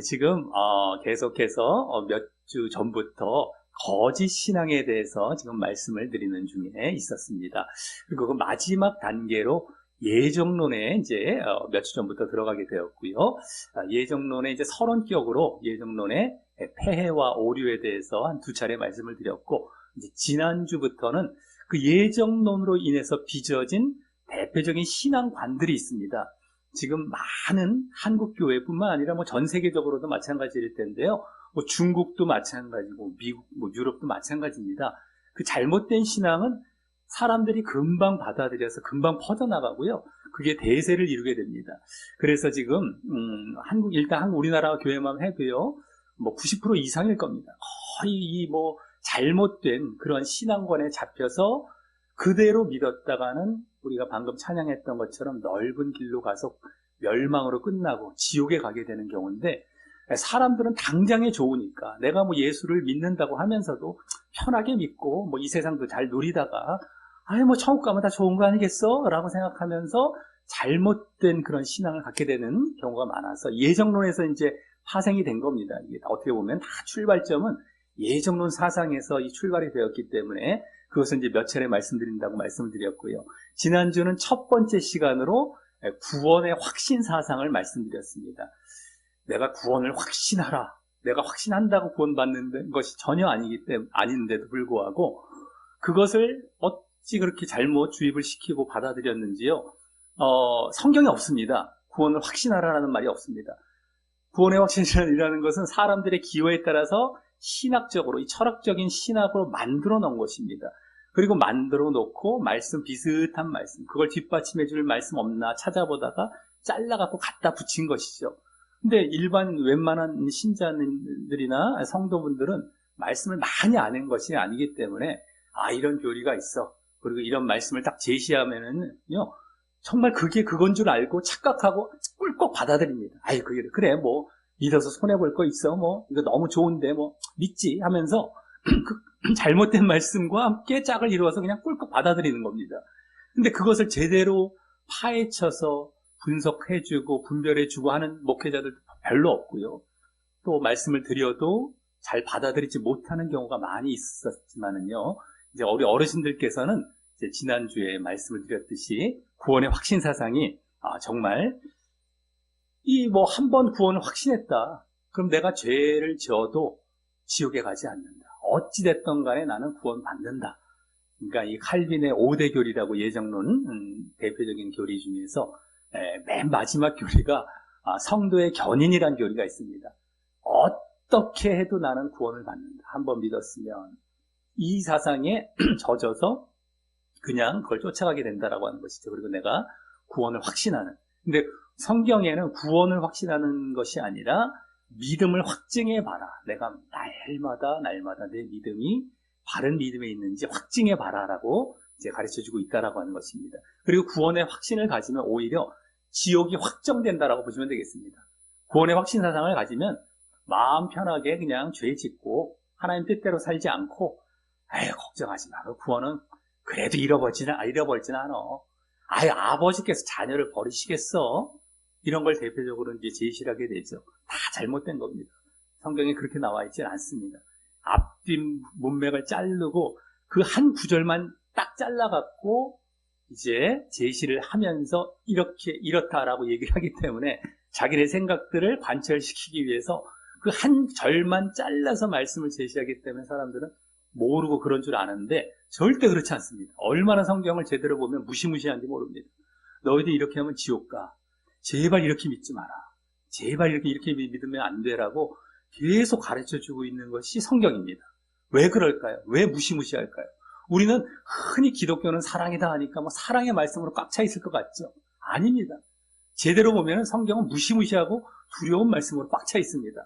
지금 계속해서 몇 주 전부터 거짓 신앙에 대해서 지금 말씀을 드리는 중에 있었습니다. 그리고 그 마지막 단계로 예정론에 이제 몇 주 전부터 들어가게 되었고요. 예정론의 이제 서론격으로 예정론의 폐해와 오류에 대해서 한 두 차례 말씀을 드렸고, 이제 지난주부터는 그 예정론으로 인해서 빚어진 대표적인 신앙관들이 있습니다. 지금 많은 한국 교회뿐만 아니라 뭐 전 세계적으로도 마찬가지일 텐데요. 뭐 중국도 마찬가지고 미국, 뭐 유럽도 마찬가지입니다. 그 잘못된 신앙은 사람들이 금방 받아들여서 금방 퍼져나가고요. 그게 대세를 이루게 됩니다. 그래서 지금 일단 우리나라 교회만 해도요. 뭐 90% 이상일 겁니다. 거의 이 뭐 잘못된 그런 신앙관에 잡혀서 그대로 믿었다가는 우리가 방금 찬양했던 것처럼 넓은 길로 가서 멸망으로 끝나고 지옥에 가게 되는 경우인데, 사람들은 당장에 좋으니까 내가 뭐 예수를 믿는다고 하면서도 편하게 믿고 뭐 이 세상도 잘 누리다가 뭐 천국 가면 다 좋은 거 아니겠어? 라고 생각하면서 잘못된 그런 신앙을 갖게 되는 경우가 많아서 예정론에서 이제 파생이 된 겁니다. 이게 어떻게 보면 다 출발점은 예정론 사상에서 이 출발이 되었기 때문에 그것은 이제 몇 차례 말씀드린다고 말씀을 드렸고요. 지난주는 첫 번째 시간으로 구원의 확신 사상을 말씀드렸습니다. 내가 구원을 확신하라. 내가 확신한다고 구원받는 것이 전혀 아닌데도 불구하고 그것을 어찌 그렇게 잘못 주입을 시키고 받아들였는지요. 성경에 없습니다. 구원을 확신하라는 말이 없습니다. 구원의 확신이라는 것은 사람들의 기호에 따라서 신학적으로, 이 철학적인 신학으로 만들어 놓은 것입니다. 그리고 만들어 놓고 비슷한 말씀, 그걸 뒷받침해 줄 말씀 없나 찾아보다가 잘라갖고 갖다 붙인 것이죠. 근데 웬만한 신자들이나 성도분들은 말씀을 많이 아는 것이 아니기 때문에, 이런 교리가 있어. 그리고 이런 말씀을 딱 제시하면은요, 정말 그게 그건 줄 알고 착각하고 꿀꺽 받아들입니다. 그래, 뭐, 믿어서 손해볼 거 있어. 뭐, 이거 너무 좋은데, 뭐, 믿지 하면서 그 잘못된 말씀과 함께 짝을 이루어서 그냥 꿀꺽 받아들이는 겁니다. 근데 그것을 제대로 파헤쳐서 분석해주고 분별해주고 하는 목회자들도 별로 없고요. 또 말씀을 드려도 잘 받아들이지 못하는 경우가 많이 있었지만은요. 이제 우리 어르신들께서는 이제 지난주에 말씀을 드렸듯이 구원의 확신 사상이 정말 한 번 구원을 확신했다. 그럼 내가 죄를 지어도 지옥에 가지 않는다. 어찌됐든 간에 나는 구원받는다. 그러니까 이 칼빈의 5대 교리라고 예정론 대표적인 교리 중에서 맨 마지막 교리가 성도의 견인이라는 교리가 있습니다. 어떻게 해도 나는 구원을 받는다. 한번 믿었으면 이 사상에 젖어서 그냥 그걸 쫓아가게 된다라고 하는 것이죠. 그리고 내가 구원을 확신하는. 근데 성경에는 구원을 확신하는 것이 아니라 믿음을 확증해 봐라. 내가 날마다 내 믿음이 바른 믿음에 있는지 확증해 봐라라고 이제 가르쳐 주고 있다라고 하는 것입니다. 그리고 구원의 확신을 가지면 오히려 지옥이 확정된다라고 보시면 되겠습니다. 구원의 확신 사상을 가지면 마음 편하게 그냥 죄 짓고 하나님 뜻대로 살지 않고 걱정하지 마. 구원은 그래도 잃어버리지는 않아. 아버지께서 자녀를 버리시겠어? 이런 걸 대표적으로 이제 제시를 하게 되죠. 다 잘못된 겁니다. 성경에 그렇게 나와 있지 않습니다. 앞뒤 문맥을 자르고 그 한 구절만 딱 잘라갖고 이제 제시를 하면서 이렇다라고 얘기를 하기 때문에 자기네 생각들을 관철시키기 위해서 그 한 절만 잘라서 말씀을 제시하기 때문에 사람들은 모르고 그런 줄 아는데 절대 그렇지 않습니다. 얼마나 성경을 제대로 보면 무시무시한지 모릅니다. 너희들 이렇게 하면 지옥 가. 제발 이렇게 믿지 마라. 제발 이렇게 믿으면 안 되라고 계속 가르쳐주고 있는 것이 성경입니다. 왜 그럴까요? 왜 무시무시할까요? 우리는 흔히 기독교는 사랑이다 하니까 뭐 사랑의 말씀으로 꽉 차 있을 것 같죠? 아닙니다. 제대로 보면 성경은 무시무시하고 두려운 말씀으로 꽉 차 있습니다.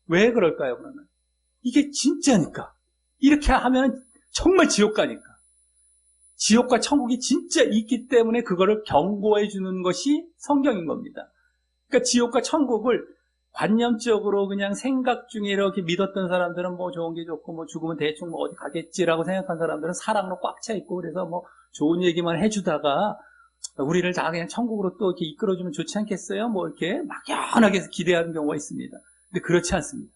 왜 그럴까요, 그러면? 이게 진짜니까. 이렇게 하면 정말 지옥 가니까. 지옥과 천국이 진짜 있기 때문에 그거를 경고해 주는 것이 성경인 겁니다. 그러니까 지옥과 천국을 관념적으로 그냥 생각 중에 이렇게 믿었던 사람들은 뭐 좋은 게 좋고 뭐 죽으면 대충 뭐 어디 가겠지라고 생각한 사람들은 사랑으로 꽉 차 있고 그래서 뭐 좋은 얘기만 해주다가 우리를 다 그냥 천국으로 또 이렇게 이끌어주면 좋지 않겠어요? 뭐 이렇게 막연하게 기대하는 경우가 있습니다. 근데 그렇지 않습니다.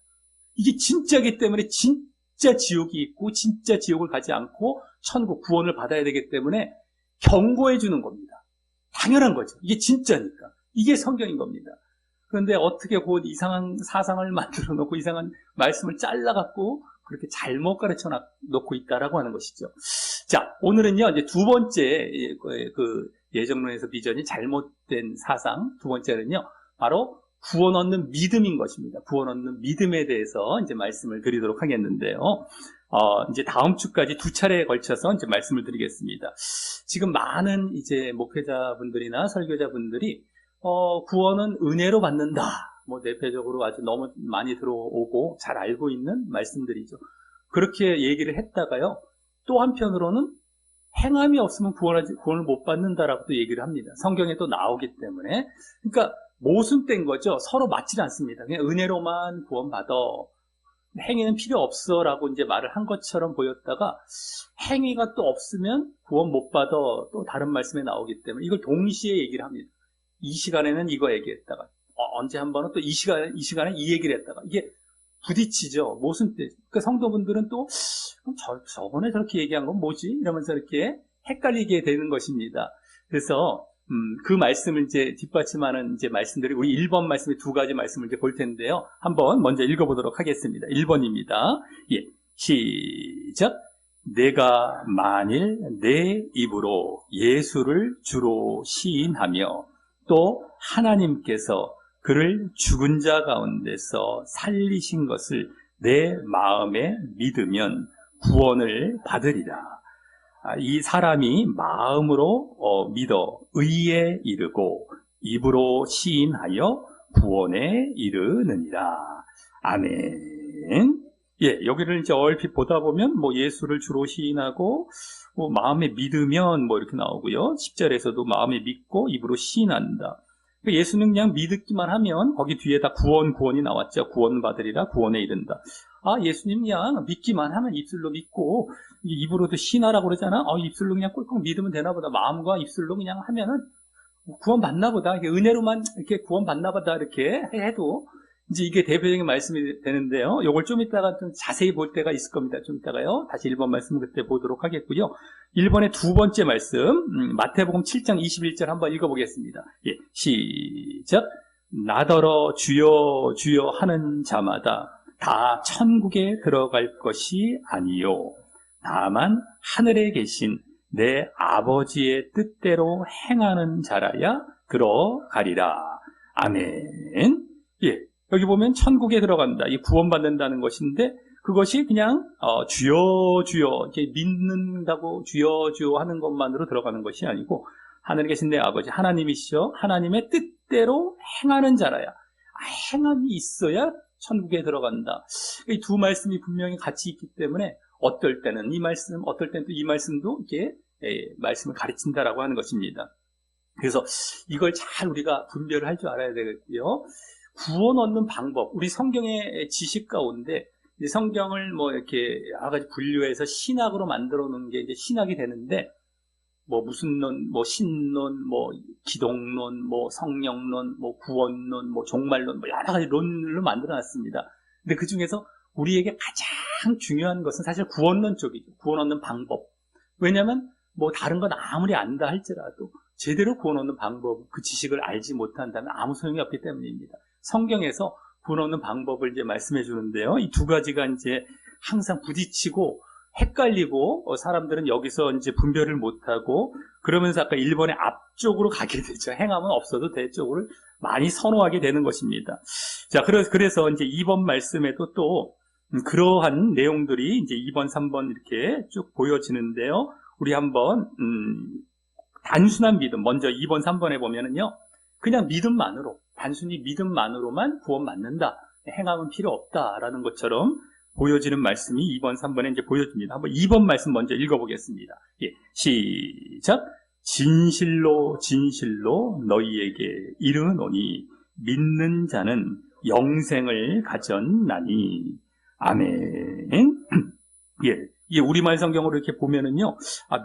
이게 진짜기 때문에 진짜 지옥이 있고 진짜 지옥을 가지 않고 천국 구원을 받아야 되기 때문에 경고해 주는 겁니다. 당연한 거죠. 이게 진짜니까. 이게 성경인 겁니다. 그런데 어떻게 곧 이상한 사상을 만들어 놓고 이상한 말씀을 잘라갖고 그렇게 잘못 가르쳐 놓고 있다라고 하는 것이죠. 자, 오늘은요, 이제 두 번째, 그 예정론에서 비전이 잘못된 사상, 두 번째는요, 바로 구원 얻는 믿음인 것입니다. 구원 얻는 믿음에 대해서 이제 말씀을 드리도록 하겠는데요. 이제 다음 주까지 두 차례에 걸쳐서 이제 말씀을 드리겠습니다. 지금 많은 이제 목회자분들이나 설교자분들이, 구원은 은혜로 받는다. 뭐 대표적으로 아주 너무 많이 들어오고 잘 알고 있는 말씀들이죠. 그렇게 얘기를 했다가요. 또 한편으로는 행함이 없으면 구원을 못 받는다라고 또 얘기를 합니다. 성경에 또 나오기 때문에. 그러니까 모순된 거죠. 서로 맞질 않습니다. 그냥 은혜로만 구원받아. 행위는 필요 없어 라고 이제 말을 한 것처럼 보였다가 행위가 또 없으면 구원 못 받아 또 다른 말씀에 나오기 때문에 이걸 동시에 얘기를 합니다. 이 시간에는 이거 얘기했다가 언제 한 번은 또 이 시간에 이 얘기를 했다가 이게 부딪히죠. 모순되죠. 그러니까 성도분들은 또 저번에 저렇게 얘기한 건 뭐지? 이러면서 이렇게 헷갈리게 되는 것입니다. 그래서 그 말씀을 이제 뒷받침하는 이제 말씀들이 우리 1번 말씀에 두 가지 말씀을 이제 볼 텐데요. 한번 먼저 읽어보도록 하겠습니다. 1번입니다. 예, 시작. 내가 만일 내 입으로 예수를 주로 시인하며 또 하나님께서 그를 죽은 자 가운데서 살리신 것을 내 마음에 믿으면 구원을 받으리라. 이 사람이 마음으로 믿어 의에 이르고 입으로 시인하여 구원에 이르느니라. 아멘. 예, 여기를 이제 얼핏 보다 보면 뭐 예수를 주로 시인하고 뭐 마음에 믿으면 뭐 이렇게 나오고요. 10절에서도 마음에 믿고 입으로 시인한다. 예수는 그냥 믿기만 하면 거기 뒤에다 구원이 나왔죠. 구원받으리라, 구원에 이른다. 예수님 그냥 믿기만 하면 입술로 믿고 입으로도 신하라고 그러잖아. 입술로 그냥 꿀꺽 믿으면 되나 보다. 마음과 입술로 그냥 하면은 구원받나 보다. 이렇게 은혜로만 이렇게 구원받나 보다. 이렇게 해도 이제 이게 대표적인 말씀이 되는데요. 요걸 좀 이따가 좀 자세히 볼 때가 있을 겁니다. 좀 이따가요. 다시 1번 말씀 그때 보도록 하겠고요. 1번의 두 번째 말씀, 마태복음 7장 21절 한번 읽어보겠습니다. 예, 시작. 나더러 주여 주여 하는 자마다 다 천국에 들어갈 것이 아니요. 다만 하늘에 계신 내 아버지의 뜻대로 행하는 자라야 들어가리라. 아멘. 예. 여기 보면 천국에 들어간다. 이 구원받는다는 것인데 그것이 그냥 주여 주여 이렇게 믿는다고 주여 주여 하는 것만으로 들어가는 것이 아니고 하늘에 계신 내 아버지 하나님이시죠. 하나님의 뜻대로 행하는 자라야. 행함이 있어야 천국에 들어간다. 이 두 말씀이 분명히 같이 있기 때문에 어떨 때는 이 말씀, 어떨 때는 또 이 말씀도 이렇게 말씀을 가르친다라고 하는 것입니다. 그래서 이걸 잘 우리가 분별을 할 줄 알아야 되겠고요. 구원 얻는 방법, 우리 성경의 지식 가운데 성경을 뭐 이렇게 여러 가지 분류해서 신학으로 만들어 놓은 게 이제 신학이 되는데 뭐 무슨 론, 뭐 신론, 뭐 기독론, 뭐 성령론, 뭐 구원론, 뭐 종말론, 뭐 여러 가지 론을 만들어 놨습니다. 근데 그 중에서 우리에게 가장 중요한 것은 사실 구원론 쪽이죠. 구원 얻는 방법. 왜냐하면 뭐 다른 건 아무리 안다 할지라도 제대로 구원 얻는 방법, 그 지식을 알지 못한다면 아무 소용이 없기 때문입니다. 성경에서 구원 얻는 방법을 이제 말씀해 주는데요. 이 두 가지가 이제 항상 부딪히고 헷갈리고 사람들은 여기서 이제 분별을 못하고 그러면서 아까 1번의 앞쪽으로 가게 되죠. 행함은 없어도 될 쪽으로 많이 선호하게 되는 것입니다. 자, 그래서 이제 2번 말씀에도 또 그러한 내용들이 이제 2번, 3번 이렇게 쭉 보여지는데요. 우리 한번 단순한 믿음, 먼저 2번, 3번에 보면은요. 그냥 믿음만으로, 단순히 믿음만으로만 구원받는다. 행함은 필요 없다라는 것처럼 보여지는 말씀이 2번, 3번에 이제 보여집니다. 한번 2번 말씀 먼저 읽어보겠습니다. 예, 시작. 진실로 진실로 너희에게 이르노니 믿는 자는 영생을 가졌나니. 아멘. 예, 이게 우리말 성경으로 이렇게 보면은요,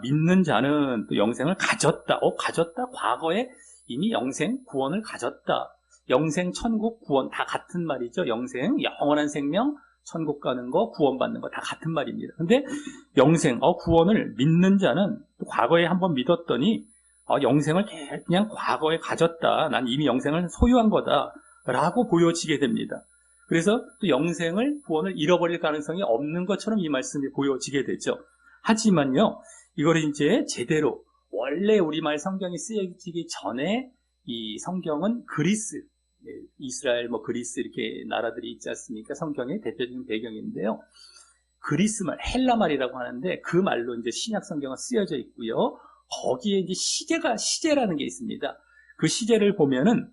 믿는 자는 또 영생을 가졌다. 가졌다? 과거에 이미 영생, 구원을 가졌다. 영생, 천국, 구원 다 같은 말이죠. 영생, 영원한 생명, 천국 가는 거, 구원받는 거 다 같은 말입니다. 근데 영생, 구원을 믿는 자는 또 과거에 한번 믿었더니 영생을 그냥 과거에 가졌다. 난 이미 영생을 소유한 거다. 라고 보여지게 됩니다. 그래서 또 영생을, 구원을 잃어버릴 가능성이 없는 것처럼 이 말씀이 보여지게 되죠. 하지만요, 이걸 이제 제대로 원래 우리말 성경이 쓰여지기 전에 이 성경은 그리스, 이스라엘, 그리스 이렇게 나라들이 있지 않습니까? 성경의 대표적인 배경인데요. 그리스 말, 헬라 말이라고 하는데 그 말로 이제 신약 성경은 쓰여져 있고요. 거기에 이제 시제라는 게 있습니다. 그 시제를 보면은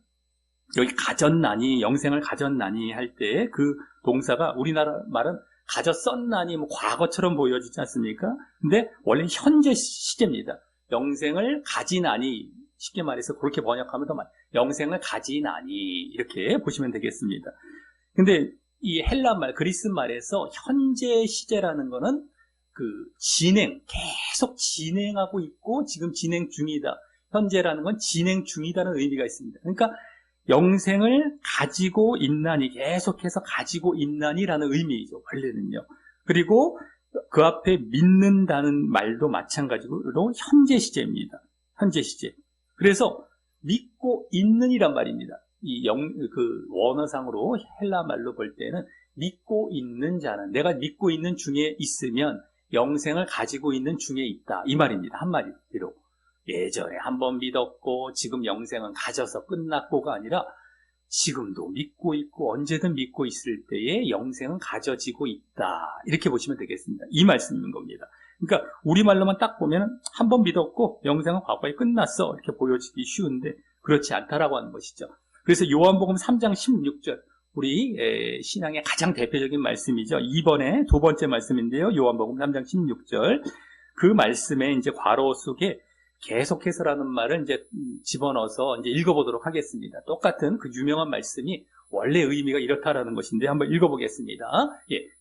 여기 가졌나니, 영생을 가졌나니 할 때 그 동사가 우리나라 말은 가졌었나니 과거처럼 보여지지 않습니까? 근데 원래 현재 시제입니다. 영생을 가지나니, 쉽게 말해서 그렇게 번역하면 더 영생을 가지나니 이렇게 보시면 되겠습니다. 근데 이 헬라 말, 그리스 말에서 현재 시제라는 거는 그 계속 진행하고 있고 지금 진행 중이다. 현재라는 건 진행 중이다는 의미가 있습니다. 그러니까 영생을 가지고 있나니, 계속해서 가지고 있나니라는 의미이죠, 원래는요. 그리고 그 앞에 믿는다는 말도 마찬가지로 현재 시제입니다. 현재 시제. 그래서 믿고 있는이란 말입니다. 그 원어상으로 헬라 말로 볼 때는 믿고 있는 자는, 내가 믿고 있는 중에 있으면 영생을 가지고 있는 중에 있다. 이 말입니다. 한마디로. 예전에 한번 믿었고 지금 영생은 가져서 끝났고가 아니라 지금도 믿고 있고 언제든 믿고 있을 때에 영생은 가져지고 있다. 이렇게 보시면 되겠습니다. 이 말씀인 겁니다. 그러니까 우리말로만 딱 보면 한번 믿었고 영생은 과거에 끝났어. 이렇게 보여지기 쉬운데 그렇지 않다라고 하는 것이죠. 그래서 요한복음 3장 16절, 우리 신앙의 가장 대표적인 말씀이죠. 2번에 두 번째 말씀인데요. 요한복음 3장 16절. 그 말씀에 이제 괄호 속에 계속해서라는 말을 이제 집어넣어서 이제 읽어보도록 하겠습니다. 똑같은 그 유명한 말씀이 원래 의미가 이렇다라는 것인데 한번 읽어보겠습니다.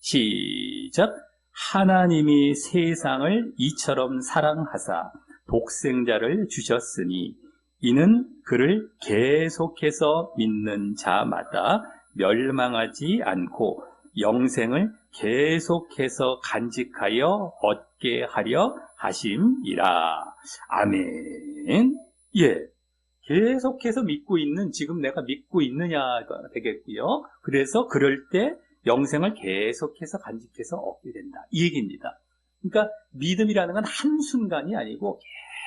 시작. 하나님이 세상을 이처럼 사랑하사 독생자를 주셨으니 이는 그를 계속해서 믿는 자마다 멸망하지 않고 영생을 계속해서 간직하여 얻게 하려 하심이라. 아멘. 계속해서 믿고 있는, 지금 내가 믿고 있느냐가 되겠고요. 그래서 그럴 때 영생을 계속해서 간직해서 얻게 된다. 이 얘기입니다. 그러니까 믿음이라는 건 한순간이 아니고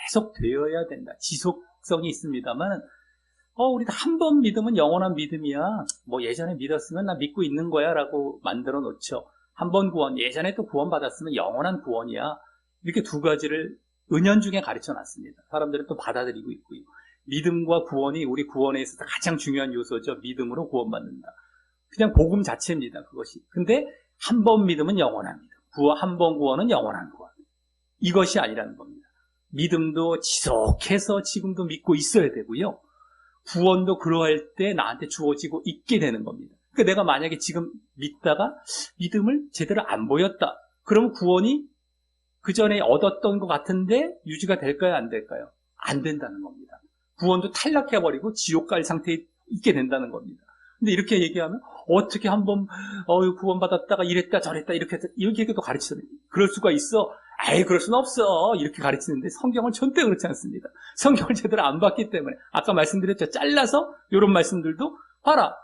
계속 되어야 된다. 지속성이 있습니다만 우리 한 번 믿으면 영원한 믿음이야. 예전에 믿었으면 나 믿고 있는 거야 라고 만들어 놓죠. 한 번 구원, 예전에 또 구원 받았으면 영원한 구원이야. 이렇게 두 가지를 은연중에 가르쳐 놨습니다. 사람들은 또 받아들이고 있고요. 믿음과 구원이 우리 구원에 있어서 가장 중요한 요소죠. 믿음으로 구원받는다. 그냥 복음 자체입니다. 그것이. 근데 한 번 믿으면 영원한 믿음. 한 번 구원은 영원한 구원. 이것이 아니라는 겁니다. 믿음도 지속해서 지금도 믿고 있어야 되고요. 구원도 그러할 때 나한테 주어지고 있게 되는 겁니다. 그러니까 내가 만약에 지금 믿다가 믿음을 제대로 안 보였다. 그러면 구원이 그 전에 얻었던 것 같은데 유지가 될까요? 안 될까요? 안 된다는 겁니다. 구원도 탈락해버리고 지옥 갈 상태에 있게 된다는 겁니다. 근데 이렇게 얘기하면 어떻게 한번 구원받았다가 이랬다 저랬다 이렇게 또 가르치잖아요. 그럴 수가 있어? 그럴 수는 없어. 이렇게 가르치는데 성경은 절대 그렇지 않습니다. 성경을 제대로 안 봤기 때문에 아까 말씀드렸죠. 잘라서 이런 말씀들도 봐라.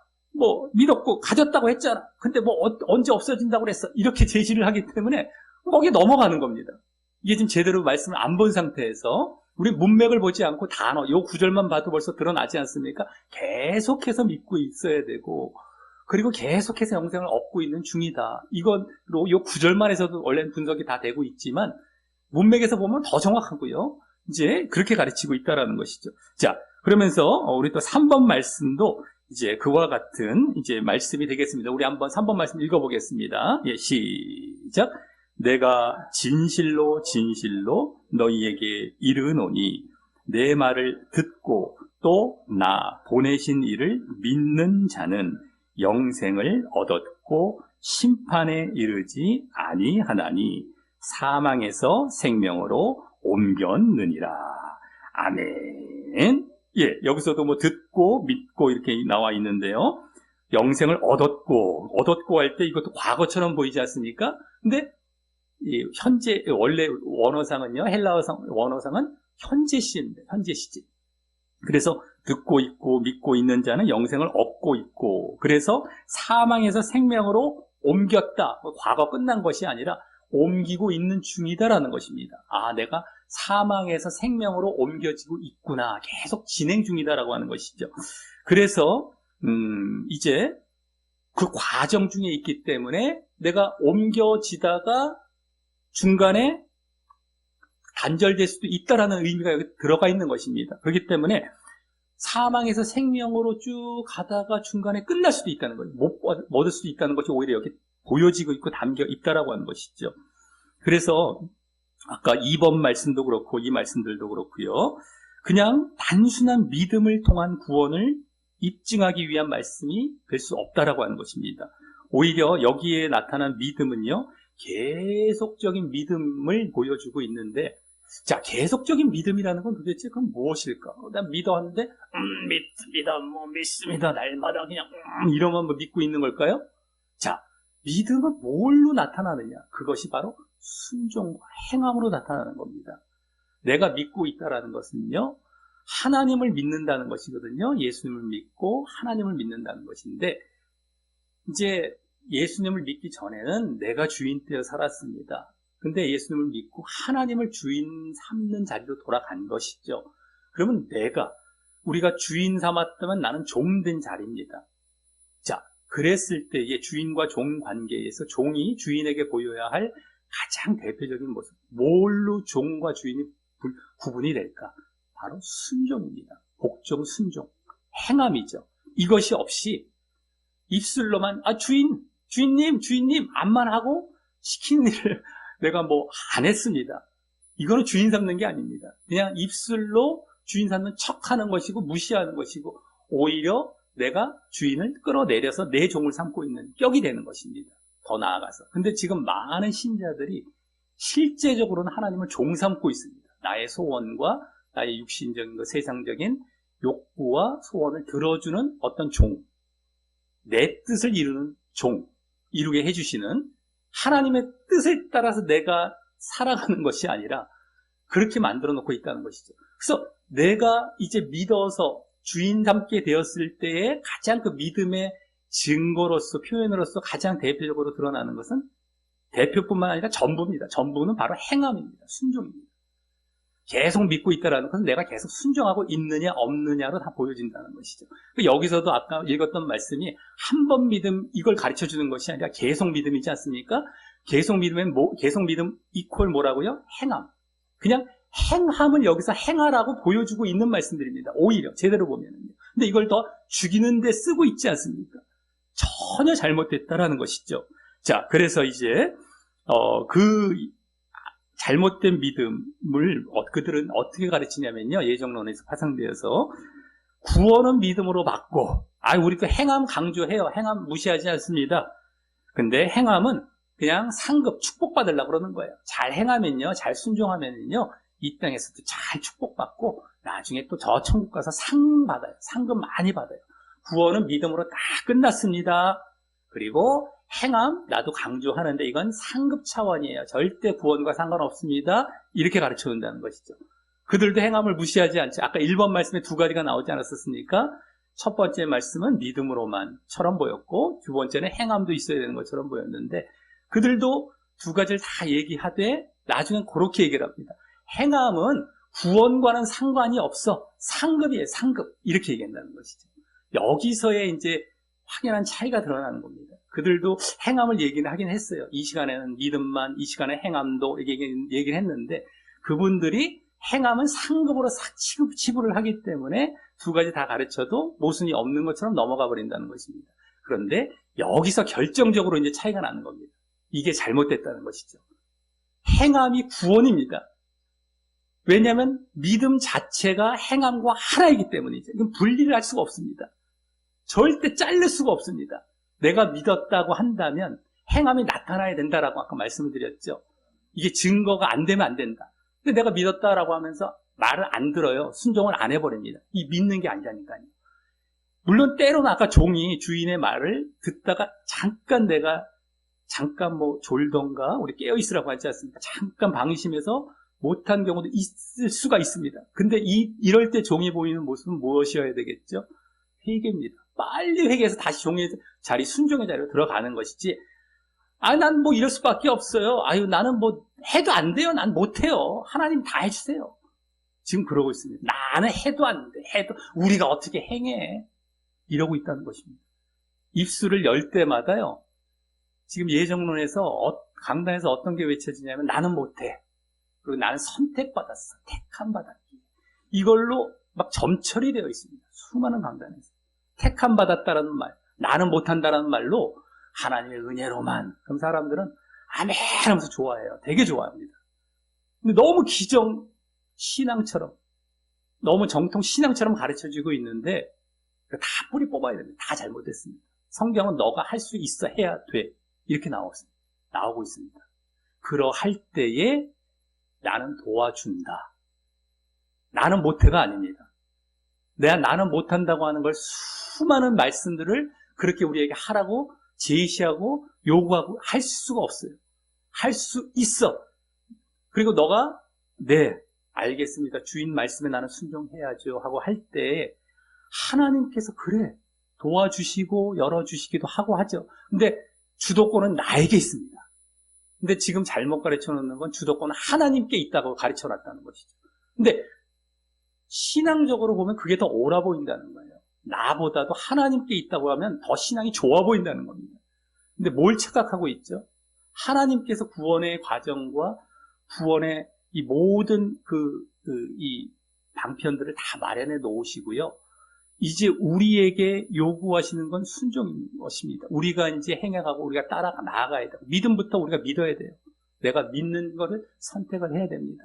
믿었고 가졌다고 했잖아. 근데 언제 없어진다고 그랬어. 이렇게 제시를 하기 때문에 거기에 넘어가는 겁니다. 이게 지금 제대로 말씀을 안 본 상태에서 우리 문맥을 보지 않고 단어, 요 구절만 봐도 벌써 드러나지 않습니까? 계속해서 믿고 있어야 되고 그리고 계속해서 영생을 얻고 있는 중이다. 이걸로 요 구절만 해서도 원래는 분석이 다 되고 있지만 문맥에서 보면 더 정확하고요. 이제 그렇게 가르치고 있다라는 것이죠. 자, 그러면서 우리 또 3번 말씀도 이제 그와 같은 이제 말씀이 되겠습니다. 우리 한번 3번 말씀 읽어보겠습니다. 시작. 내가 진실로 진실로 너희에게 이르노니 내 말을 듣고 또 나 보내신 이를 믿는 자는 영생을 얻었고 심판에 이르지 아니하나니 사망에서 생명으로 옮겼느니라. 아멘. 예, 여기서도 뭐 듣고 믿고 이렇게 나와 있는데요. 영생을 얻었고 할 때 이것도 과거처럼 보이지 않습니까? 근데 이 현재 원래 원어상은요, 헬라어 원어상은 현재 시입니다. 현재 시제. 그래서 듣고 있고 믿고 있는 자는 영생을 얻고 있고, 그래서 사망에서 생명으로 옮겼다. 과거 끝난 것이 아니라 옮기고 있는 중이다라는 것입니다. 아, 내가 사망에서 생명으로 옮겨지고 있구나. 계속 진행 중이다라고 하는 것이죠. 그래서 이제 그 과정 중에 있기 때문에 내가 옮겨지다가 중간에 단절될 수도 있다라는 의미가 여기 들어가 있는 것입니다. 그렇기 때문에 사망에서 생명으로 쭉 가다가 중간에 끝날 수도 있다는 거예요. 못 얻을 수도 있다는 것이 오히려 여기 보여지고 있고 담겨 있다라고 하는 것이죠. 그래서 아까 2번 말씀도 그렇고 이 말씀들도 그렇고요. 그냥 단순한 믿음을 통한 구원을 입증하기 위한 말씀이 될 수 없다라고 하는 것입니다. 오히려 여기에 나타난 믿음은요, 계속적인 믿음을 보여주고 있는데, 자, 계속적인 믿음이라는 건 도대체 그건 무엇일까? 난 믿었는데, 믿습니다. 날마다 그냥, 이러면 뭐 믿고 있는 걸까요? 자, 믿음은 뭘로 나타나느냐? 그것이 바로 순종과 행함으로 나타나는 겁니다. 내가 믿고 있다라는 것은요, 하나님을 믿는다는 것이거든요. 예수님을 믿고 하나님을 믿는다는 것인데, 이제 예수님을 믿기 전에는 내가 주인 되어 살았습니다. 근데 예수님을 믿고 하나님을 주인 삼는 자리로 돌아간 것이죠. 그러면 우리가 주인 삼았다면 나는 종 된 자리입니다. 자, 그랬을 때의 주인과 종 관계에서 종이 주인에게 보여야 할 가장 대표적인 모습, 뭘로 종과 주인이 구분이 될까? 바로 순종입니다. 복종, 순종, 행함이죠. 이것이 없이 입술로만 주인님 암만 하고 시킨 일을 내가 안 했습니다. 이거는 주인 삼는 게 아닙니다. 그냥 입술로 주인 삼는 척하는 것이고 무시하는 것이고, 오히려 내가 주인을 끌어내려서 내 종을 삼고 있는 격이 되는 것입니다. 더 나아가서. 근데 지금 많은 신자들이 실제적으로는 하나님을 종 삼고 있습니다. 나의 소원과 나의 육신적인 것, 세상적인 욕구와 소원을 들어주는 어떤 종, 내 뜻을 이루는 종, 이루게 해주시는 하나님의 뜻에 따라서 내가 살아가는 것이 아니라 그렇게 만들어 놓고 있다는 것이죠. 그래서 내가 이제 믿어서 주인 삼게 되었을 때의 가장 그 믿음의 증거로서, 표현으로서 가장 대표적으로 드러나는 것은 대표뿐만 아니라 전부입니다. 전부는 바로 행함입니다. 순종입니다. 계속 믿고 있다는 것은 내가 계속 순종하고 있느냐 없느냐로 다 보여진다는 것이죠. 여기서도 아까 읽었던 말씀이 한 번 믿음, 이걸 가르쳐 주는 것이 아니라 계속 믿음이지 않습니까? 계속 믿음 이퀄 뭐라고요? 행함. 그냥 행함을 여기서 행하라고 보여주고 있는 말씀들입니다. 오히려 제대로 보면은요. 근데 이걸 더 죽이는 데 쓰고 있지 않습니까? 전혀 잘못됐다라는 것이죠. 자, 그래서 이제 그 잘못된 믿음을 그들은 어떻게 가르치냐면요, 예정론에서 파생되어서 구원은 믿음으로 받고, 우리 또 행함 강조해요. 행함 무시하지 않습니다. 근데 행함은 그냥 상급, 축복받으려고 그러는 거예요. 잘 행하면요, 잘 순종하면요, 이 땅에서도 잘 축복받고 나중에 또 저 천국 가서 상 받아요. 상금 많이 받아요. 구원은 믿음으로 다 끝났습니다. 그리고 행함, 나도 강조하는데 이건 상급 차원이에요. 절대 구원과 상관없습니다. 이렇게 가르쳐 준다는 것이죠. 그들도 행함을 무시하지 않죠. 아까 1번 말씀에 두 가지가 나오지 않았었습니까? 첫 번째 말씀은 믿음으로만처럼 보였고, 두 번째는 행함도 있어야 되는 것처럼 보였는데, 그들도 두 가지를 다 얘기하되 나중엔 그렇게 얘기를 합니다. 행함은 구원과는 상관이 없어. 상급이에요, 상급. 이렇게 얘기한다는 것이죠. 여기서의 이제 확연한 차이가 드러나는 겁니다. 그들도 행함을 얘기는 하긴 했어요. 이 시간에는 믿음만, 이 시간에 행함도 얘기를 했는데, 그분들이 행함은 상급으로 치부를 하기 때문에 두 가지 다 가르쳐도 모순이 없는 것처럼 넘어가 버린다는 것입니다. 그런데 여기서 결정적으로 이제 차이가 나는 겁니다. 이게 잘못됐다는 것이죠. 행함이 구원입니다. 왜냐하면 믿음 자체가 행함과 하나이기 때문이죠. 이건 분리를 할 수가 없습니다. 절대 자를 수가 없습니다. 내가 믿었다고 한다면 행함이 나타나야 된다라고 아까 말씀을 드렸죠. 이게 증거가 안 되면 안 된다. 근데 내가 믿었다라고 하면서 말을 안 들어요. 순종을 안 해버립니다. 이 믿는 게 아니라니까요. 물론 때로는 아까 종이 주인의 말을 듣다가 잠깐 뭐 졸던가 우리 깨어있으라고 하지 않습니까? 잠깐 방심해서 못한 경우도 있을 수가 있습니다. 근데 이럴 때 종이 보이는 모습은 무엇이어야 되겠죠? 회개입니다. 빨리 회개해서 다시 종의 자리, 순종의 자리로 들어가는 것이지, 난 뭐 이럴 수밖에 없어요. 나는 뭐 해도 안 돼요. 난 못해요. 하나님 다 해주세요. 지금 그러고 있습니다. 나는 해도 안 돼. 우리가 어떻게 행해. 이러고 있다는 것입니다. 입술을 열 때마다요, 지금 예정론에서 강단에서 어떤 게 외쳐지냐면 나는 못해. 그리고 나는 선택받았어. 택함 받았기. 이걸로 막 점철이 되어 있습니다. 수많은 강단에서. 택함 받았다라는 말, 나는 못한다라는 말로 하나님의 은혜로만. 그럼 사람들은 아멘 하면서 좋아해요. 되게 좋아합니다. 근데 너무 기정 신앙처럼, 너무 정통 신앙처럼 가르쳐지고 있는데 다 뿌리 뽑아야 됩니다. 다 잘못됐습니다. 성경은 너가 할 수 있어, 해야 돼. 이렇게 나오고 있습니다. 그러할 때에 나는 도와준다. 나는 못해가 아닙니다. 나는 못한다고 하는 걸 수많은 말씀들을 그렇게 우리에게 하라고 제시하고 요구하고 할 수가 없어요. 할 수 있어. 그리고 너가 네, 알겠습니다. 주인 말씀에 나는 순종해야죠 하고 할 때 하나님께서 그래 도와주시고 열어주시기도 하고 하죠. 근데 주도권은 나에게 있습니다. 근데 지금 잘못 가르쳐 놓는 건 주도권은 하나님께 있다고 가르쳐 놨다는 것이죠. 근데 신앙적으로 보면 그게 더 옳아 보인다는 거예요. 나보다도 하나님께 있다고 하면 더 신앙이 좋아 보인다는 겁니다. 근데 뭘 착각하고 있죠? 하나님께서 구원의 과정과 구원의 이 모든 이 방편들을 다 마련해 놓으시고요. 이제 우리에게 요구하시는 건 순종인 것입니다. 우리가 이제 행해가고 우리가 따라 나아가야 돼요. 믿음부터 우리가 믿어야 돼요. 내가 믿는 거를 선택을 해야 됩니다.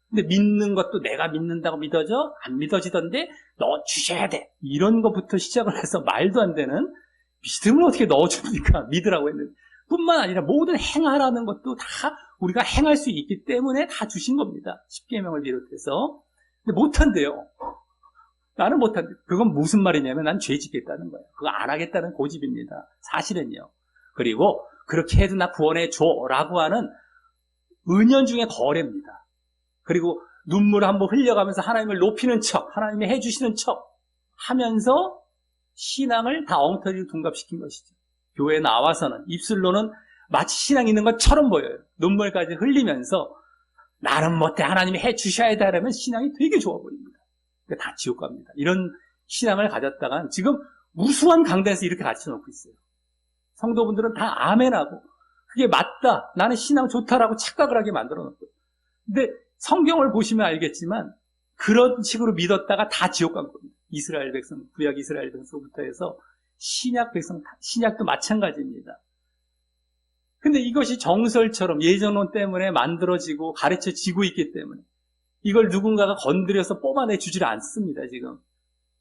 근데 믿는 것도 내가 믿는다고 믿어져? 안 믿어지던데 넣어 주셔야 돼. 이런 것부터 시작을 해서 말도 안 되는 믿음을 어떻게 넣어줍니까? 믿으라고 했는데. 뿐만 아니라 모든 행하라는 것도 다 우리가 행할 수 있기 때문에 다 주신 겁니다. 십계명을 비롯해서. 근데 못한대요. 나는 못한대. 그건 무슨 말이냐면 난 죄 짓겠다는 거예요. 그거 안 하겠다는 고집입니다. 사실은요. 그리고 그렇게 해도 나 구원해 줘라고 하는 은연중에 거래입니다. 그리고 눈물 한번 흘려가면서 하나님을 높이는 척, 하나님이 해주시는 척 하면서 신앙을 다 엉터리로 둔갑시킨 것이죠. 교회에 나와서는 입술로는 마치 신앙이 있는 것처럼 보여요. 눈물까지 흘리면서 나는 못해 하나님이 해주셔야 돼 하면 신앙이 되게 좋아 보입니다. 다 지옥 갑니다. 이런 신앙을 가졌다가 지금 우수한 강단에서 이렇게 가르쳐놓고 있어요. 성도분들은 다 아멘하고 그게 맞다, 나는 신앙 좋다라고 착각을 하게 만들어놓고. 근데 성경을 보시면 알겠지만 그런 식으로 믿었다가 다 지옥 간 겁니다. 이스라엘 백성, 구약 이스라엘 백성부터 해서 신약 백성, 신약도 마찬가지입니다. 근데 이것이 정설처럼 예전론 때문에 만들어지고 가르쳐지고 있기 때문에 이걸 누군가가 건드려서 뽑아내 주질 않습니다, 지금.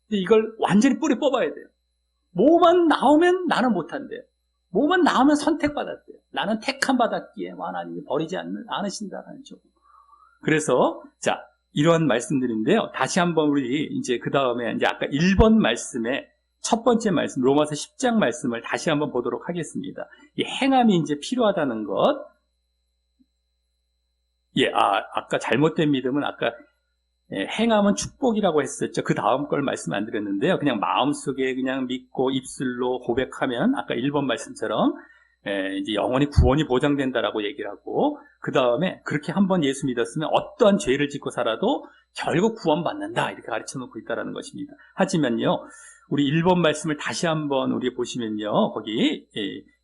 이걸 완전히 뿌리 뽑아야 돼요. 뭐만 나오면 나는 못한대요. 뭐만 나오면 선택받았대요. 나는 택함 받았기에 하나님이 버리지 않으신다라는 점. 그래서, 자, 이러한 말씀들인데요. 다시 한번 우리 이제 그 다음에 이제 아까 1번 말씀에 첫 번째 말씀, 로마서 10장 말씀을 다시 한번 보도록 하겠습니다. 이 행함이 이제 필요하다는 것. 아까 잘못된 믿음은 아까 행함은 축복이라고 했었죠. 그 다음 걸 말씀 안 드렸는데요. 그냥 마음속에 그냥 믿고 입술로 고백하면 아까 1번 말씀처럼 이제 영원히 구원이 보장된다라고 얘기를 하고 그 다음에 그렇게 한번 예수 믿었으면 어떠한 죄를 짓고 살아도 결국 구원받는다 이렇게 가르쳐 놓고 있다는 것입니다. 하지만요. 우리 1번 말씀을 다시 한번 우리 보시면요. 거기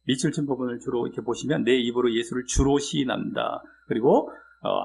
밑줄친 부분을 주로 이렇게 보시면 내 입으로 예수를 주로 시인한다. 그리고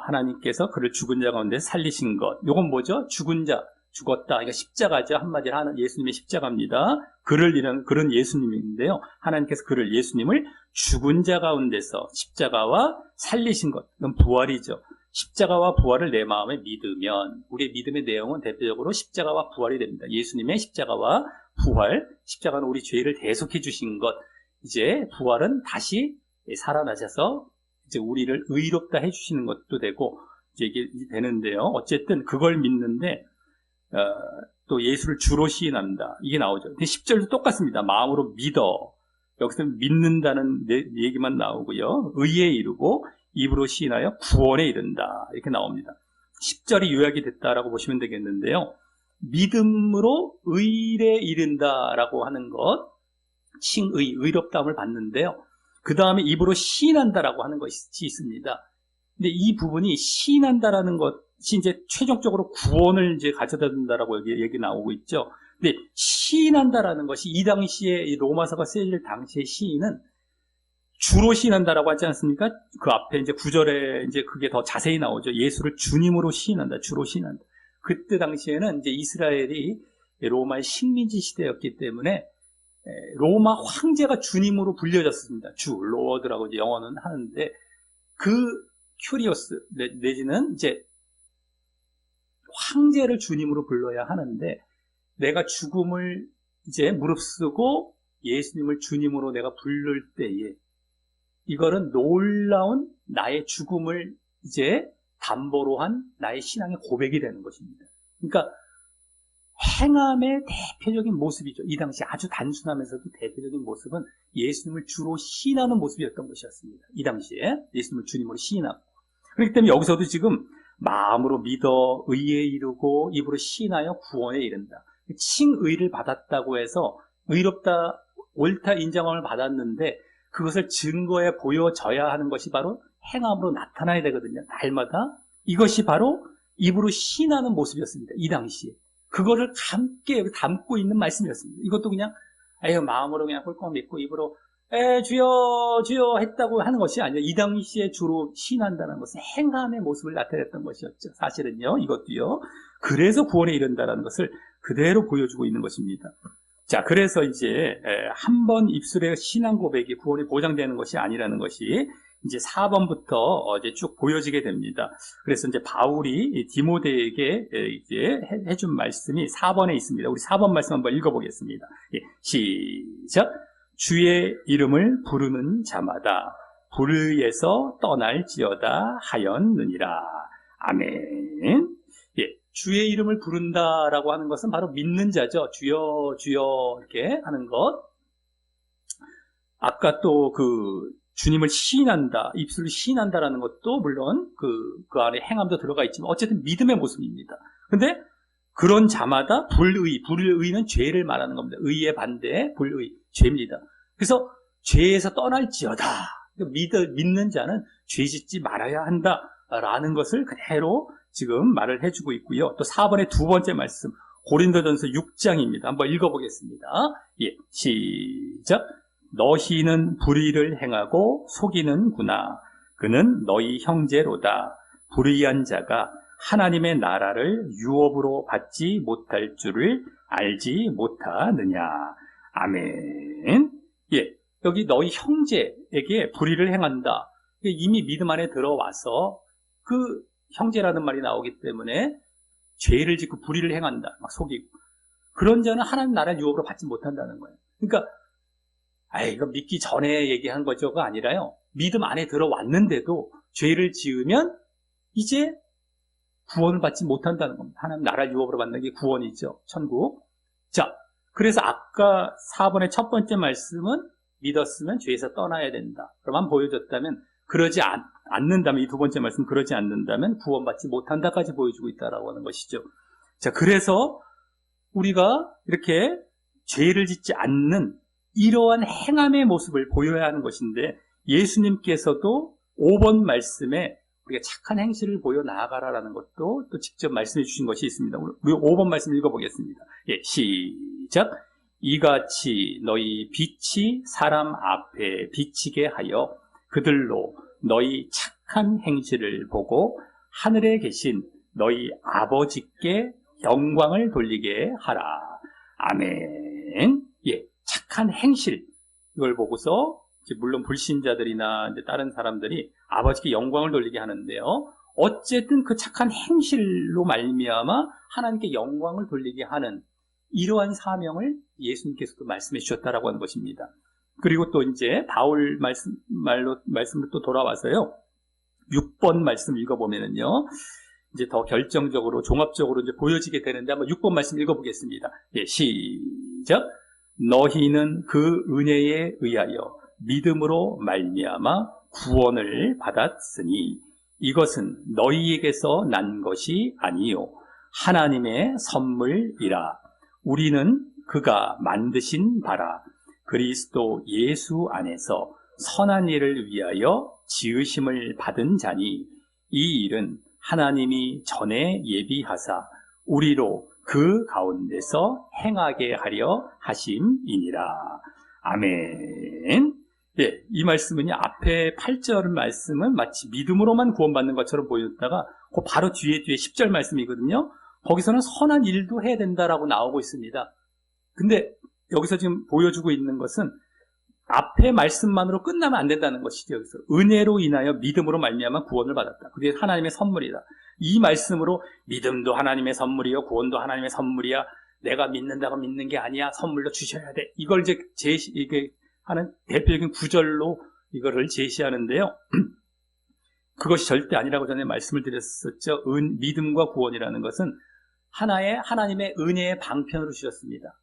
하나님께서 그를 죽은 자 가운데 살리신 것. 요건 뭐죠? 죽은 자, 죽었다. 그러니까 십자가죠. 한마디로 하는 예수님의 십자가입니다. 그를 이런 그런 예수님인데요. 하나님께서 그를 예수님을 죽은 자 가운데서 십자가와 살리신 것. 이건 부활이죠. 십자가와 부활을 내 마음에 믿으면 우리의 믿음의 내용은 대표적으로 십자가와 부활이 됩니다. 예수님의 십자가와 부활. 십자가는 우리 죄를 대속해 주신 것. 이제 부활은 다시 살아나셔서 이제 우리를 의롭다 해주시는 것도 되고 이제 이게 되는데요. 어쨌든 그걸 믿는데 또 예수를 주로 시인한다. 이게 나오죠. 근데 10절도 똑같습니다. 마음으로 믿어. 여기서 믿는다는 얘기만 나오고요. 의에 이르고 입으로 시인하여 구원에 이른다. 이렇게 나옵니다. 10절이 요약이 됐다라고 보시면 되겠는데요. 믿음으로 의에 이른다라고 하는 것, 칭의, 의롭다함을 받는데요. 그 다음에 입으로 시인한다라고 하는 것이 있습니다. 근데 이 부분이 시인한다라는 것이 이제 최종적으로 구원을 이제 가져다 준다라고 얘기 나오고 있죠. 근데 시인한다라는 것이 이 당시에 이 로마서가 쓰여질 당시의 시인은 주로 시인한다라고 하지 않습니까? 그 앞에 이제 9절에 이제 그게 더 자세히 나오죠. 예수를 주님으로 시인한다, 주로 시인한다. 그때 당시에는 이제 이스라엘이 로마의 식민지 시대였기 때문에 로마 황제가 주님으로 불려졌습니다. 주, 로어드라고 이제 영어는 하는데 그 큐리오스 내지는 이제 황제를 주님으로 불러야 하는데 내가 죽음을 이제 무릅쓰고 예수님을 주님으로 내가 부를 때에 이거는 놀라운 나의 죽음을 이제 담보로 한 나의 신앙의 고백이 되는 것입니다. 그러니까 행함의 대표적인 모습이죠. 이 당시 아주 단순하면서도 대표적인 모습은 예수님을 주로 시인하는 모습이었던 것이었습니다. 이 당시에 예수님을 주님으로 시인하고. 그렇기 때문에 여기서도 지금 마음으로 믿어 의에 이르고 입으로 시인하여 구원에 이른다. 칭의를 받았다고 해서 의롭다, 옳다 인정함을 받았는데 그것을 증거에 보여져야 하는 것이 바로 행함으로 나타나야 되거든요. 날마다. 이것이 바로 입으로 시인하는 모습이었습니다. 이 당시에. 그거를 함께 담고 있는 말씀이었습니다. 이것도 그냥 마음으로 그냥 꿀꺽 믿고 입으로 주여 주여 했다고 하는 것이 아니라 이 당시에 주로 시인한다는 것은 행함의 모습을 나타냈던 것이었죠. 사실은요. 이것도요. 그래서 구원에 이른다는 것을 그대로 보여주고 있는 것입니다. 자, 그래서 이제 한 번 입술의 신앙 고백이 구원이 보장되는 것이 아니라는 것이 이제 4번부터 이제 쭉 보여지게 됩니다. 그래서 이제 바울이 디모데에게 이제 해준 말씀이 4번에 있습니다. 우리 4번 말씀 한번 읽어보겠습니다. 시작. 주의 이름을 부르는 자마다 불의에서 떠날지어다 하였느니라. 아멘. 주의 이름을 부른다라고 하는 것은 바로 믿는 자죠. 주여 주여 이렇게 하는 것. 아까 또 그 주님을 시인한다, 입술을 시인한다라는 것도 물론 그 안에 행함도 들어가 있지만 어쨌든 믿음의 모습입니다. 근데 그런 자마다 불의는 죄를 말하는 겁니다. 의의 반대, 불의, 죄입니다. 그래서 죄에서 떠날지어다. 믿는 자는 죄 짓지 말아야 한다라는 것을 그대로 지금 말을 해주고 있고요. 또 4번의 두 번째 말씀, 고린도전서 6장입니다. 한번 읽어보겠습니다. 시작. 너희는 불의를 행하고 속이는구나. 그는 너희 형제로다. 불의한 자가 하나님의 나라를 유업으로 받지 못할 줄을 알지 못하느냐. 아멘. 여기 너희 형제에게 불의를 행한다. 이미 믿음 안에 들어와서 그 형제라는 말이 나오기 때문에 죄를 짓고 불의를 행한다. 막 속이고. 그런 자는 하나님 나라를 유업으로 받지 못한다는 거예요. 그러니까 이거 믿기 전에 얘기한 거죠가 아니라요. 믿음 안에 들어왔는데도 죄를 지으면 이제 구원을 받지 못한다는 겁니다. 하나님 나라 유업으로 받는 게 구원이죠. 천국. 자, 그래서 아까 4번의 첫 번째 말씀은 믿었으면 죄에서 떠나야 된다. 그만 보여줬다면 그러지 않는다면 이 두 번째 말씀 그러지 않는다면 구원받지 못한다까지 보여주고 있다라고 하는 것이죠. 자, 그래서 우리가 이렇게 죄를 짓지 않는 이러한 행함의 모습을 보여야 하는 것인데 예수님께서도 5번 말씀에 우리가 착한 행실을 보여 나아가라라는 것도 또 직접 말씀해 주신 것이 있습니다. 우리 5번 말씀 읽어보겠습니다. 시작. 이같이 너희 빛이 사람 앞에 비치게 하여 그들로 너희 착한 행실을 보고 하늘에 계신 너희 아버지께 영광을 돌리게 하라. 아멘. 착한 행실, 이걸 보고서 물론 불신자들이나 이제 다른 사람들이 아버지께 영광을 돌리게 하는데요. 어쨌든 그 착한 행실로 말미암아 하나님께 영광을 돌리게 하는 이러한 사명을 예수님께서도 말씀해 주셨다라고 하는 것입니다. 그리고 또 이제 바울 말씀으로 또 돌아와서요. 6번 말씀 읽어보면은요. 이제 더 결정적으로, 종합적으로 이제 보여지게 되는데 한번 6번 말씀 읽어보겠습니다. 예, 시작. 너희는 그 은혜에 의하여 믿음으로 말미암아 구원을 받았으니 이것은 너희에게서 난 것이 아니요 하나님의 선물이라. 우리는 그가 만드신 바라 그리스도 예수 안에서 선한 일을 위하여 지으심을 받은 자니 이 일은 하나님이 전에 예비하사 우리로 그 가운데서 행하게 하려 하심이니라. 아멘. 예, 이 말씀은요, 앞에 8절 말씀은 마치 믿음으로만 구원받는 것처럼 보였다가 그 바로 뒤에 10절 말씀이거든요. 거기서는 선한 일도 해야 된다라고 나오고 있습니다. 근데 여기서 지금 보여주고 있는 것은 앞에 말씀만으로 끝나면 안 된다는 것이죠. 여기서 은혜로 인하여 믿음으로 말미암아 구원을 받았다. 그게 하나님의 선물이다. 이 말씀으로 믿음도 하나님의 선물이요, 구원도 하나님의 선물이야. 내가 믿는다고 믿는 게 아니야. 선물로 주셔야 돼. 이걸 이제 이게 하는 대표적인 구절로 이거를 제시하는데요. 그것이 절대 아니라고 전에 말씀을 드렸었죠. 믿음과 구원이라는 것은 하나님의 은혜의 방편으로 주셨습니다.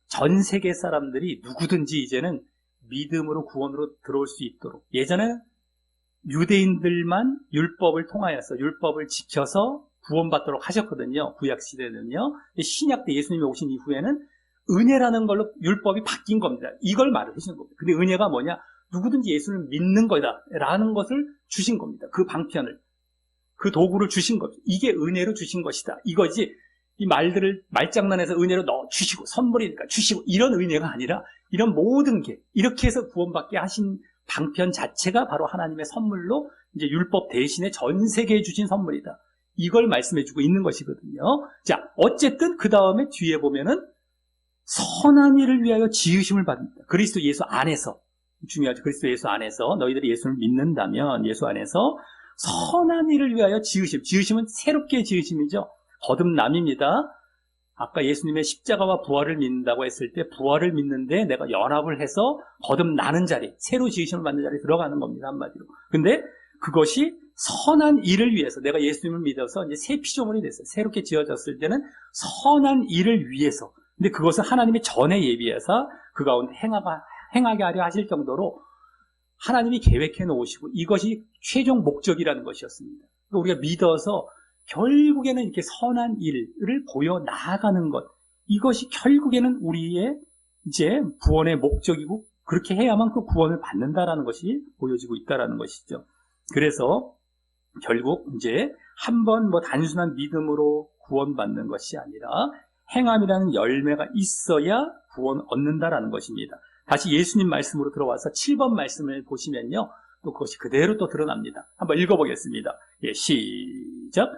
전 세계 사람들이 누구든지 이제는 믿음으로 구원으로 들어올 수 있도록, 예전에는 유대인들만 율법을 통하여서 율법을 지켜서 구원받도록 하셨거든요. 구약시대는요. 신약 때 예수님이 오신 이후에는 은혜라는 걸로 율법이 바뀐 겁니다. 이걸 말을 해주는 겁니다. 근데 은혜가 뭐냐? 누구든지 예수를 믿는 거다 라는 것을 주신 겁니다. 그 방편을, 그 도구를 주신 겁니다. 이게 은혜로 주신 것이다, 이거지. 이 말들을 말장난해서 은혜로 넣어주시고 선물이니까 주시고 이런 은혜가 아니라 이런 모든 게 이렇게 해서 구원받게 하신 방편 자체가 바로 하나님의 선물로 이제 율법 대신에 전 세계에 주신 선물이다, 이걸 말씀해주고 있는 것이거든요. 자, 어쨌든 그 다음에 뒤에 보면은 선한 일을 위하여 지으심을 받는다. 그리스도 예수 안에서, 중요하죠. 그리스도 예수 안에서 너희들이 예수를 믿는다면 예수 안에서 선한 일을 위하여 지으심은 새롭게 지으심이죠. 거듭남입니다. 아까 예수님의 십자가와 부활을 믿는다고 했을 때 부활을 믿는데 내가 연합을 해서 거듭나는 자리, 새로 지으심을 받는 자리에 들어가는 겁니다, 한마디로. 근데 그것이 선한 일을 위해서, 내가 예수님을 믿어서 이제 새 피조물이 됐어요. 새롭게 지어졌을 때는 선한 일을 위해서. 근데 그것은 하나님이 전에 예비해서 그 가운데 행하게 하려 하실 정도로 하나님이 계획해 놓으시고 이것이 최종 목적이라는 것이었습니다. 우리가 믿어서 결국에는 이렇게 선한 일을 보여 나아가는 것, 이것이 결국에는 우리의 이제 구원의 목적이고 그렇게 해야만 그 구원을 받는다라는 것이 보여지고 있다라는 것이죠. 그래서 결국 이제 한번 단순한 믿음으로 구원받는 것이 아니라 행함이라는 열매가 있어야 구원 얻는다라는 것입니다. 다시 예수님 말씀으로 들어와서 7번 말씀을 보시면요, 또 그것이 그대로 또 드러납니다. 한번 읽어보겠습니다. 예, 시작.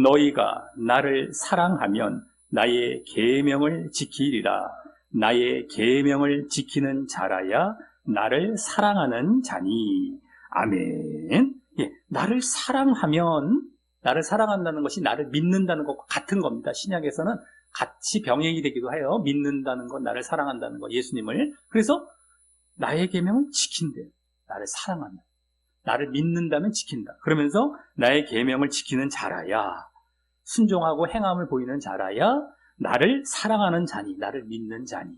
너희가 나를 사랑하면 나의 계명을 지키리라. 나의 계명을 지키는 자라야 나를 사랑하는 자니. 아멘. 예, 나를 사랑한다는 것이 나를 믿는다는 것과 같은 겁니다. 신약에서는 같이 병행이 되기도 해요. 믿는다는 것, 나를 사랑한다는 것, 예수님을. 그래서 나의 계명을 지킨대요. 나를 사랑한다. 나를 믿는다면 지킨다. 그러면서 나의 계명을 지키는 자라야, 순종하고 행함을 보이는 자라야 나를 사랑하는 자니, 나를 믿는 자니.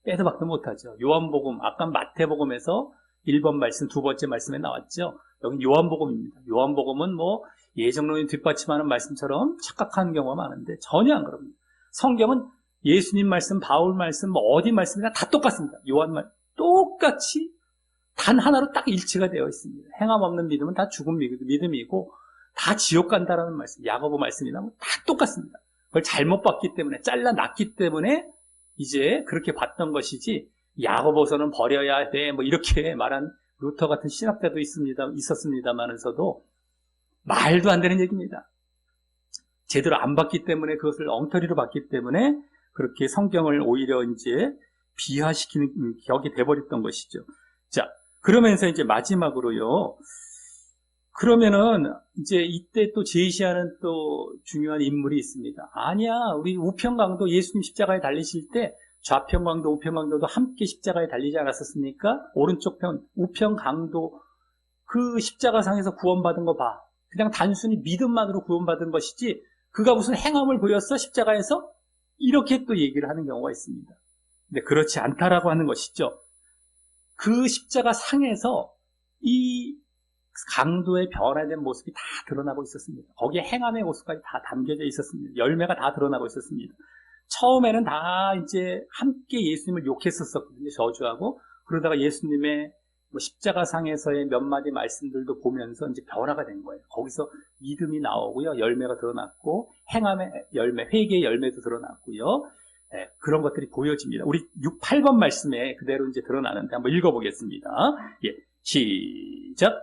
빼도 박도 못하죠. 요한복음, 아까 마태복음에서 1번 말씀, 두 번째 말씀에 나왔죠. 여기 요한복음입니다. 요한복음은 예정론이 뒷받침하는 말씀처럼 착각하는 경우가 많은데 전혀 안 그럽니다. 성경은 예수님 말씀, 바울 말씀, 어디 말씀이나 다 똑같습니다. 요한 말 똑같이 단 하나로 딱 일치가 되어 있습니다. 행함 없는 믿음은 다 죽은 믿음이고 다 지옥 간다라는 말씀, 야고보 말씀이나 다 똑같습니다. 그걸 잘못 봤기 때문에, 잘라놨기 때문에 이제 그렇게 봤던 것이지, 야고보서는 버려야 돼 이렇게 말한 루터 같은 신학자도 있었습니다만서도 말도 안 되는 얘기입니다. 제대로 안 봤기 때문에, 그것을 엉터리로 봤기 때문에 그렇게 성경을 오히려 이제 비하시키는 격이 돼버렸던 것이죠. 자, 그러면서 이제 마지막으로요. 그러면은 이제 이때 또 제시하는 또 중요한 인물이 있습니다. 아니야, 우리 우평강도 예수님 십자가에 달리실 때 좌편강도 우편강도도 함께 십자가에 달리지 않았었습니까? 오른쪽 편 우편강도 그 십자가상에서 구원받은 거 봐. 그냥 단순히 믿음만으로 구원받은 것이지 그가 무슨 행함을 보였어? 십자가에서? 이렇게 또 얘기를 하는 경우가 있습니다. 근데 그렇지 않다라고 하는 것이죠. 그 십자가 상에서 이 강도의 변화된 모습이 다 드러나고 있었습니다. 거기에 행함의 모습까지 다 담겨져 있었습니다. 열매가 다 드러나고 있었습니다. 처음에는 다 이제 함께 예수님을 욕했었거든요. 저주하고. 그러다가 예수님의 십자가상에서의 몇 마디 말씀들도 보면서 이제 변화가 된 거예요. 거기서 믿음이 나오고요. 열매가 드러났고, 행함의 열매, 회개의 열매도 드러났고요. 네, 그런 것들이 보여집니다. 우리 8번 말씀에 그대로 이제 드러나는데 한번 읽어보겠습니다. 예, 시작.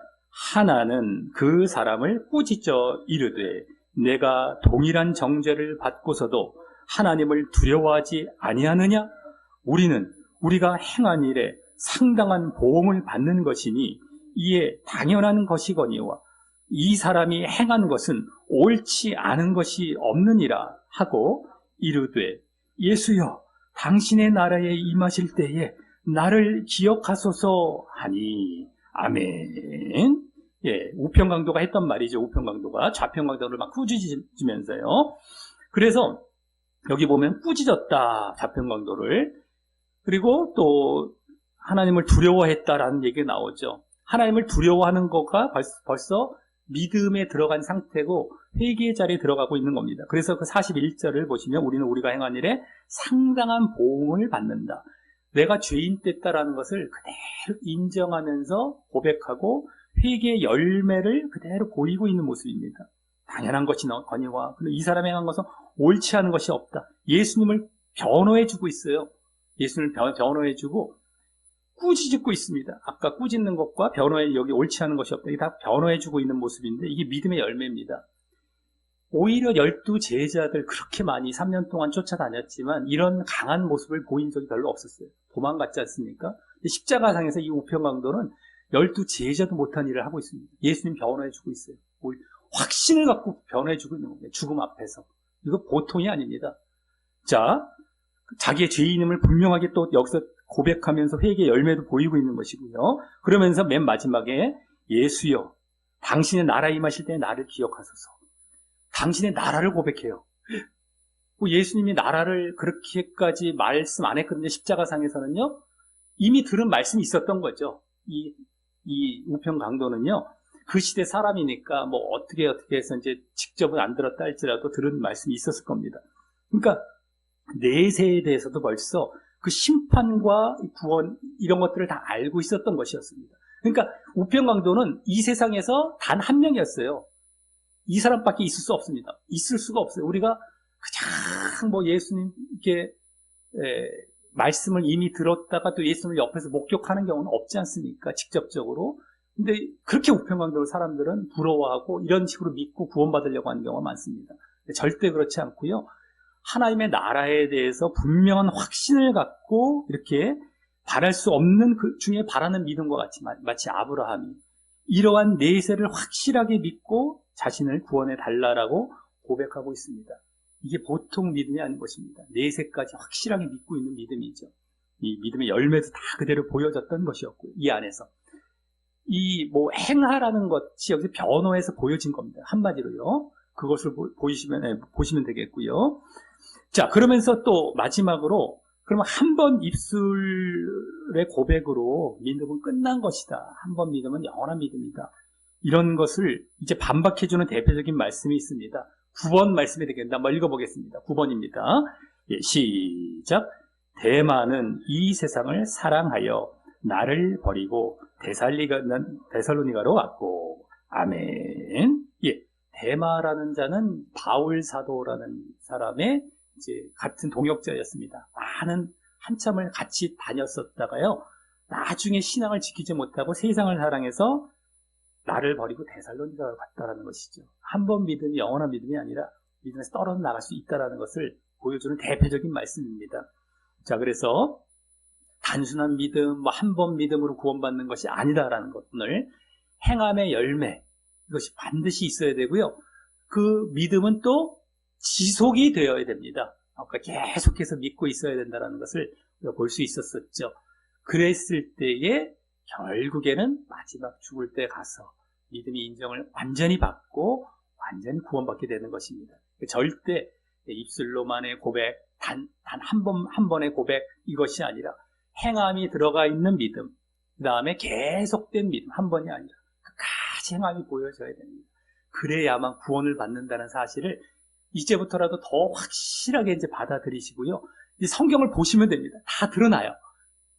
하나는 그 사람을 꾸짖어 이르되 내가 동일한 정죄를 받고서도 하나님을 두려워하지 아니하느냐? 우리는 우리가 행한 일에 상당한 보응을 받는 것이니 이에 당연한 것이거니와 이 사람이 행한 것은 옳지 않은 것이 없느니라 하고 이르되 예수여 당신의 나라에 임하실 때에 나를 기억하소서 하니 아멘. 예, 우편강도가 했던 말이죠. 우편강도가 좌편강도를 막 꾸짖으면서요. 그래서 여기 보면 꾸짖었다 좌편강도를. 그리고 또 하나님을 두려워했다라는 얘기가 나오죠. 하나님을 두려워하는 거가 벌써 믿음에 들어간 상태고 회개의 자리에 들어가고 있는 겁니다. 그래서 그 41절을 보시면 우리는 우리가 행한 일에 상당한 보응을 받는다. 내가 죄인 됐다라는 것을 그대로 인정하면서 고백하고 회개의 열매를 그대로 보이고 있는 모습입니다. 당연한 것이 거니와 이 사람이 행한 것은 옳지 않은 것이 없다. 예수님을 변호해주고 있어요. 예수님을 변호해주고 꾸짖고 있습니다. 아까 꾸짖는 것과 변호해 여기 옳지 않은 것이 없다. 이게 다 변호해주고 있는 모습인데 이게 믿음의 열매입니다. 오히려 12 제자들 그렇게 많이 3년 동안 쫓아다녔지만 이런 강한 모습을 보인 적이 별로 없었어요. 도망갔지 않습니까? 십자가상에서 이 우편강도는 12 제자도 못한 일을 하고 있습니다. 예수님 변호해주고 있어요. 확신을 갖고 변호해주고 있는 겁니다. 죽음 앞에서. 이거 보통이 아닙니다. 자, 자기의 죄인임을 분명하게 또 여기서 고백하면서 회개의 열매도 보이고 있는 것이고요. 그러면서 맨 마지막에 예수여 당신의 나라에 임하실 때 나를 기억하소서. 당신의 나라를 고백해요. 예수님이 나라를 그렇게까지 말씀 안 했거든요. 십자가상에서는요. 이미 들은 말씀이 있었던 거죠. 이 우편강도는요. 그 시대 사람이니까 뭐 어떻게 해서 이제 직접은 안 들었다 할지라도 들은 말씀이 있었을 겁니다. 그러니까 내세에 대해서도 벌써 그 심판과 구원 이런 것들을 다 알고 있었던 것이었습니다. 그러니까 우편강도는 이 세상에서 단 한 명이었어요. 이 사람밖에 있을 수 없습니다. 있을 수가 없어요. 우리가 그냥 뭐 예수님께 말씀을 이미 들었다가 또 예수님을 옆에서 목격하는 경우는 없지 않습니까? 직접적으로. 근데 그렇게 우편강도를 사람들은 부러워하고 이런 식으로 믿고 구원받으려고 하는 경우가 많습니다. 절대 그렇지 않고요. 하나님의 나라에 대해서 분명한 확신을 갖고 이렇게 바랄 수 없는 그 중에 바라는 믿음과 같이 마치 아브라함이 이러한 내세를 확실하게 믿고 자신을 구원해 달라라고 고백하고 있습니다. 이게 보통 믿음이 아닌 것입니다. 내세까지 확실하게 믿고 있는 믿음이죠. 이 믿음의 열매도 다 그대로 보여졌던 것이었고요. 이 안에서 이 뭐 행하라는 것이 여기서 변호해서 보여진 겁니다. 한마디로요. 그것을 보시면 되겠고요. 자, 그러면서 또 마지막으로 그러면 한 번 입술의 고백으로 믿음은 끝난 것이다. 한 번 믿음은 영원한 믿음이다. 이런 것을 이제 반박해주는 대표적인 말씀이 있습니다. 9번 말씀이 되겠습니다. 한번 읽어보겠습니다. 9번입니다. 예, 시작. 대마는 이 세상을 사랑하여 나를 버리고 데살로니가로 왔고. 아멘. 예, 대마라는 자는 바울 사도라는 사람의 이제 같은 동역자였습니다. 한참을 같이 다녔었다가요. 나중에 신앙을 지키지 못하고 세상을 사랑해서 나를 버리고 데살로니가로 갔다라는 것이죠. 한 번 믿음이 영원한 믿음이 아니라 믿음에서 떨어져 나갈 수 있다라는 것을 보여주는 대표적인 말씀입니다. 자, 그래서 단순한 믿음, 한 번 믿음으로 구원받는 것이 아니다라는 것을 행함의 열매, 이것이 반드시 있어야 되고요. 그 믿음은 또 지속이 되어야 됩니다. 아까 계속해서 믿고 있어야 된다는 것을 우리가 볼 수 있었었죠. 그랬을 때에 결국에는 마지막 죽을 때 가서 믿음의 인정을 완전히 받고 완전히 구원받게 되는 것입니다. 절대 입술로만의 고백, 단 한 번의 고백, 이것이 아니라 행함이 들어가 있는 믿음, 그 다음에 계속된 믿음, 한 번이 아니라 끝까지 행함이 보여져야 됩니다. 그래야만 구원을 받는다는 사실을 이제부터라도 더 확실하게 이제 받아들이시고요. 이 성경을 보시면 됩니다. 다 드러나요.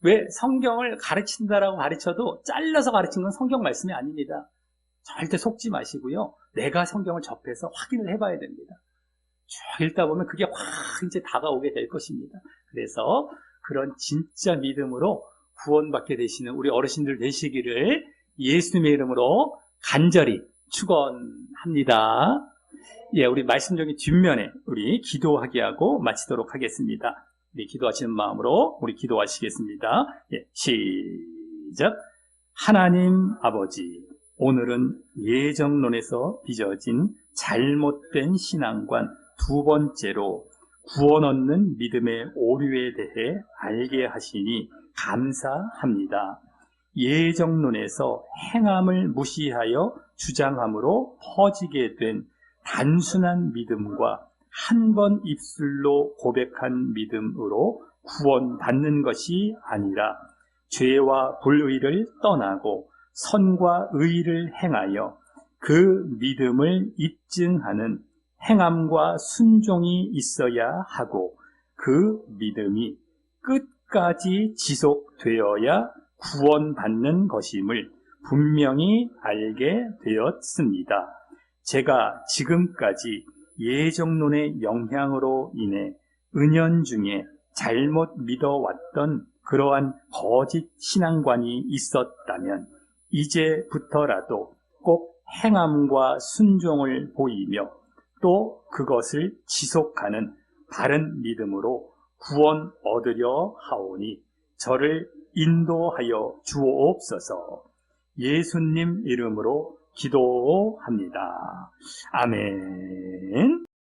왜 성경을 가르친다라고 가르쳐도 잘라서 가르친 건 성경 말씀이 아닙니다. 절대 속지 마시고요. 내가 성경을 접해서 확인을 해봐야 됩니다. 쭉 읽다 보면 그게 확 이제 다가오게 될 것입니다. 그래서 그런 진짜 믿음으로 구원받게 되시는 우리 어르신들 되시기를 예수님의 이름으로 간절히 축원합니다. 예, 우리 말씀적인 뒷면에 우리 기도하게 하고 마치도록 하겠습니다. 우리 기도하시는 마음으로 우리 기도하시겠습니다. 예, 시작. 하나님 아버지, 오늘은 예정론에서 빚어진 잘못된 신앙관 두 번째로 구원 얻는 믿음의 오류에 대해 알게 하시니 감사합니다. 예정론에서 행함을 무시하여 주장함으로 퍼지게 된 단순한 믿음과 한 번 입술로 고백한 믿음으로 구원받는 것이 아니라 죄와 불의를 떠나고 선과 의를 행하여 그 믿음을 입증하는 행함과 순종이 있어야 하고 그 믿음이 끝까지 지속되어야 구원받는 것임을 분명히 알게 되었습니다. 제가 지금까지 예정론의 영향으로 인해 은연중에 잘못 믿어왔던 그러한 거짓 신앙관이 있었다면 이제부터라도 꼭 행함과 순종을 보이며 또 그것을 지속하는 바른 믿음으로 구원 얻으려 하오니 저를 인도하여 주옵소서. 예수님 이름으로 기도합니다. 아멘.